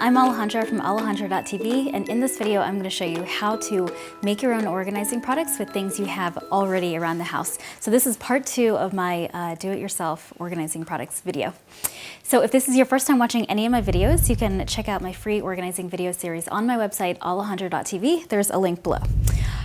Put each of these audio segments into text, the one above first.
I'm Alejandra from Alejandra.tv, and in this video I'm going to show you how to make your own organizing products with things you have already around the house. So this is part 2 of my do-it-yourself organizing products video. So if this is your first time watching any of my videos, you can check out my free organizing video series on my website, Alejandra.tv. There's a link below.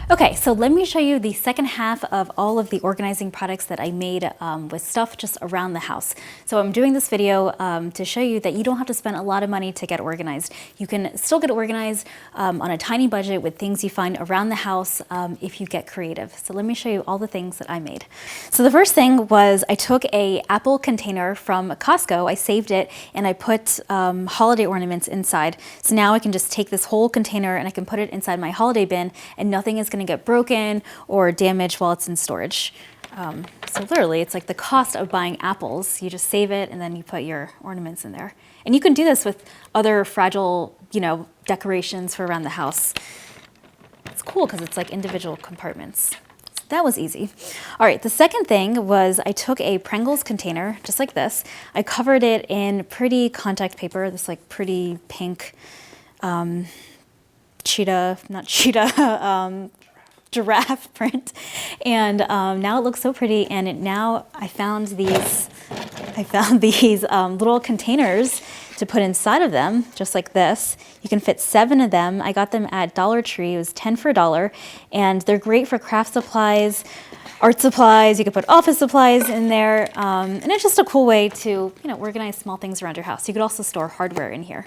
Okay, so let me show you the second half of all of the organizing products that I made with stuff just around the house. So I'm doing this video to show you that you don't have to spend a lot of money to get organized. You can still get organized on a tiny budget with things you find around the house if you get creative. So let me show you all the things that I made. So the first thing was I took a apple container from Costco, I saved it, and I put holiday ornaments inside. So now I can just take this whole container and I can put it inside my holiday bin, and nothing is going to get broken or damaged while it's in storage. So literally, it's like the cost of buying apples. You just save it and then you put your ornaments in there. And you can do this with other fragile, decorations for around the house. It's cool because it's like individual compartments. So that was easy. All right, the second thing was I took a Pringles container, just like this. I covered it in pretty contact paper, this like pretty pink giraffe print, and now it looks so pretty. And now I found these little containers to put inside of them, just like this. You can fit 7 of them. I got them at Dollar Tree. It was 10 for $1, and they're great for craft supplies, art supplies. You could put office supplies in there, and it's just a cool way to organize small things around your house. You could also store hardware in here.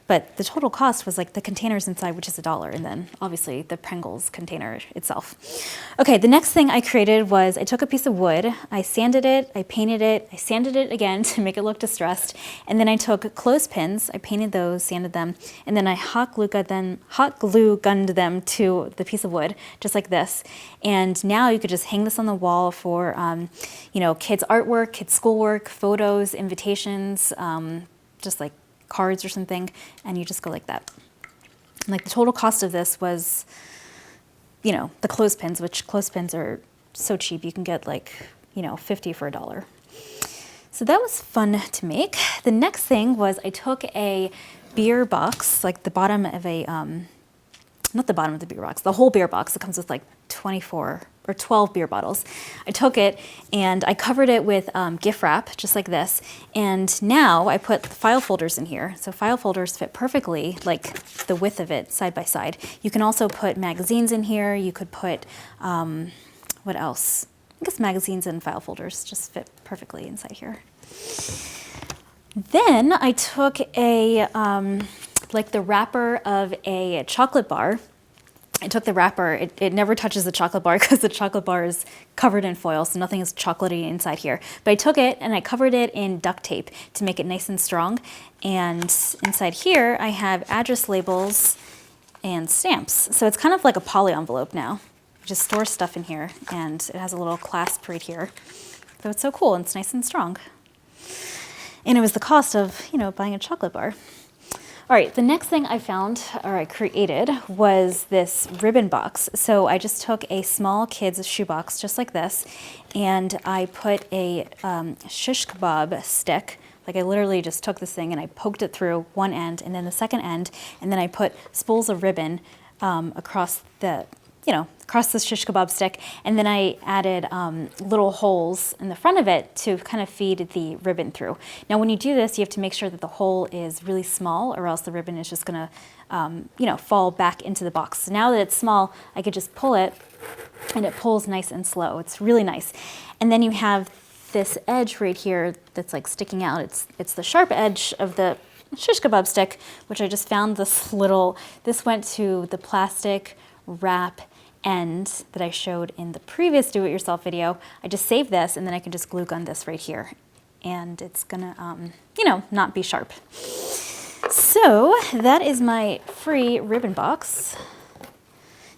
But the total cost was like the containers inside, which is $1, and then obviously the Pringles container itself. Okay, the next thing I created was I took a piece of wood, I sanded it, I painted it, I sanded it again to make it look distressed, and then I took clothespins, I painted those, sanded them, and then I hot glue gunned them to the piece of wood, just like this. And now you could just hang this on the wall for, kids' artwork, kids' schoolwork, photos, invitations, just like cards or something, and you just go like that. And like the total cost of this was, the clothespins, which clothespins are so cheap. You can get like, 50 for $1. So that was fun to make. The next thing was I took a beer box, like the bottom of a, not the bottom of the beer box, the whole beer box that comes with like 24 or 12 beer bottles. I took it and I covered it with gift wrap, just like this. And now I put file folders in here. So file folders fit perfectly, like the width of it, side by side. You can also put magazines in here. You could put, what else? I guess magazines and file folders just fit perfectly inside here. Then I took a, like the wrapper of a chocolate bar. I took the wrapper, it never touches the chocolate bar because the chocolate bar is covered in foil, so nothing is chocolatey inside here. But I took it and I covered it in duct tape to make it nice and strong. And inside here, I have address labels and stamps. So it's kind of like a poly envelope now. You just store stuff in here, and it has a little clasp right here. So it's so cool, and it's nice and strong. And it was the cost of, buying a chocolate bar. All right, the next thing I found, or I created, was this ribbon box. So I just took a small kid's shoebox, just like this, and I put a shish kebab stick. Like I literally just took this thing and I poked it through one end and then the second end, and then I put spools of ribbon across the shish kebab stick, and then I added little holes in the front of it to kind of feed the ribbon through. Now when you do this, you have to make sure that the hole is really small, or else the ribbon is just gonna, fall back into the box. So now that it's small, I could just pull it, and it pulls nice and slow. It's really nice. And then you have this edge right here that's like sticking out. It's the sharp edge of the shish kebab stick, which I just found this went to the plastic wrap end that I showed in the previous do-it-yourself video. I just saved this, and then I can just glue gun this right here, and it's gonna, not be sharp. So that is my free ribbon box.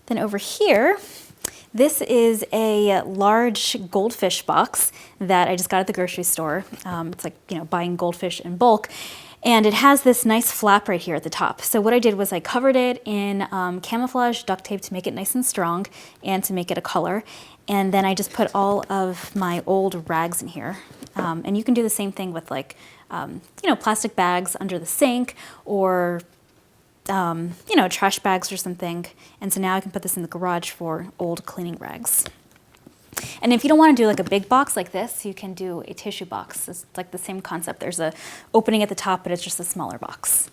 Then over here, this is a large Goldfish box that I just got at the grocery store. It's like, buying goldfish in bulk. And it has this nice flap right here at the top. So what I did was I covered it in camouflage duct tape to make it nice and strong and to make it a color. And then I just put all of my old rags in here. And you can do the same thing with like plastic bags under the sink or, trash bags or something. And so now I can put this in the garage for old cleaning rags. And if you don't want to do like a big box like this, you can do a tissue box. It's like the same concept. There's a opening at the top, but it's just a smaller box.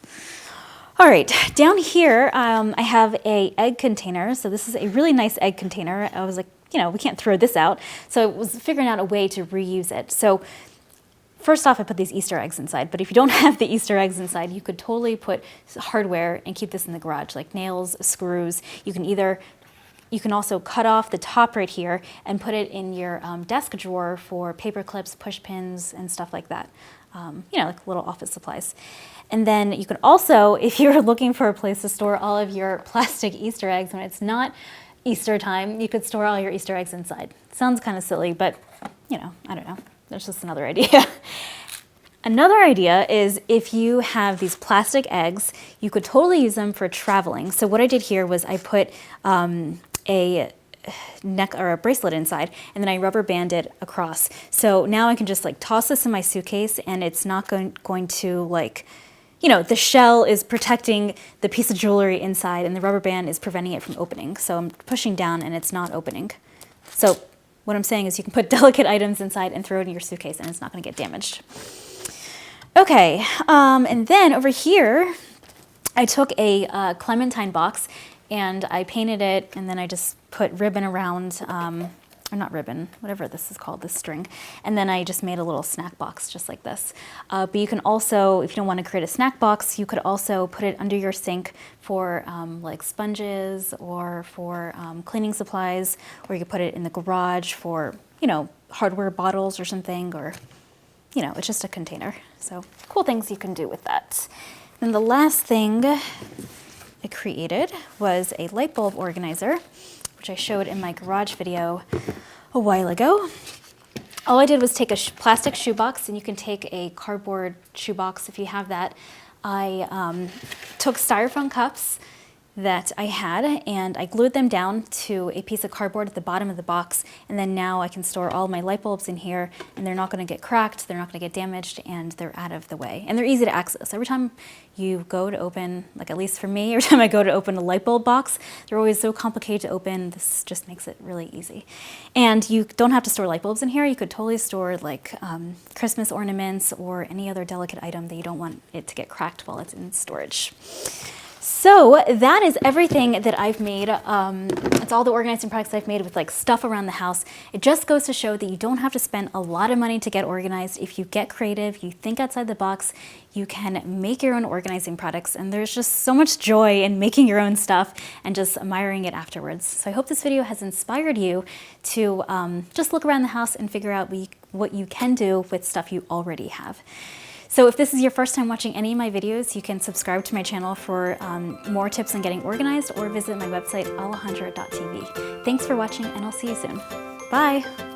All right, down here, I have a egg container. So this is a really nice egg container. I was like, we can't throw this out. So I was figuring out a way to reuse it. So first off, I put these Easter eggs inside, but if you don't have the Easter eggs inside, you could totally put hardware and keep this in the garage, like nails, screws. You can also cut off the top right here and put it in your desk drawer for paper clips, push pins, and stuff like that. Like little office supplies. And then you can also, if you're looking for a place to store all of your plastic Easter eggs when it's not Easter time, you could store all your Easter eggs inside. Sounds kind of silly, but I don't know. There's just another idea. Another idea is if you have these plastic eggs, you could totally use them for traveling. So what I did here was I put a neck or a bracelet inside, and then I rubber band it across. So now I can just like toss this in my suitcase, and it's not going to like, the shell is protecting the piece of jewelry inside, and the rubber band is preventing it from opening. So I'm pushing down, and it's not opening. So what I'm saying is you can put delicate items inside and throw it in your suitcase, and it's not going to get damaged. Okay, and then over here, I took a clementine box and I painted it, and then I just put ribbon around, or not ribbon, whatever this is called, this string. And then I just made a little snack box just like this. But you can also, if you don't want to create a snack box, you could also put it under your sink for like sponges or for cleaning supplies, or you could put it in the garage for, hardware bottles or something, or, it's just a container. So cool things you can do with that. And the last thing I created was a light bulb organizer, which I showed in my garage video a while ago. All I did was take a plastic shoebox, and you can take a cardboard shoebox if you have that. I took styrofoam cups that I had, and I glued them down to a piece of cardboard at the bottom of the box, and then now I can store all my light bulbs in here, and they're not going to get cracked, they're not going to get damaged, and they're out of the way. And they're easy to access. Every time you go to open, like at least for me, every time I go to open a light bulb box, they're always so complicated to open. This just makes it really easy. And you don't have to store light bulbs in here. You could totally store like Christmas ornaments or any other delicate item that you don't want it to get cracked while it's in storage. So that is everything that I've made. It's all the organizing products I've made with like stuff around the house. It just goes to show that you don't have to spend a lot of money to get organized. If you get creative, you think outside the box, you can make your own organizing products. And there's just so much joy in making your own stuff and just admiring it afterwards. So I hope this video has inspired you to just look around the house and figure out what you can do with stuff you already have. So if this is your first time watching any of my videos, you can subscribe to my channel for more tips on getting organized, or visit my website, Alejandra.tv. Thanks for watching, and I'll see you soon. Bye.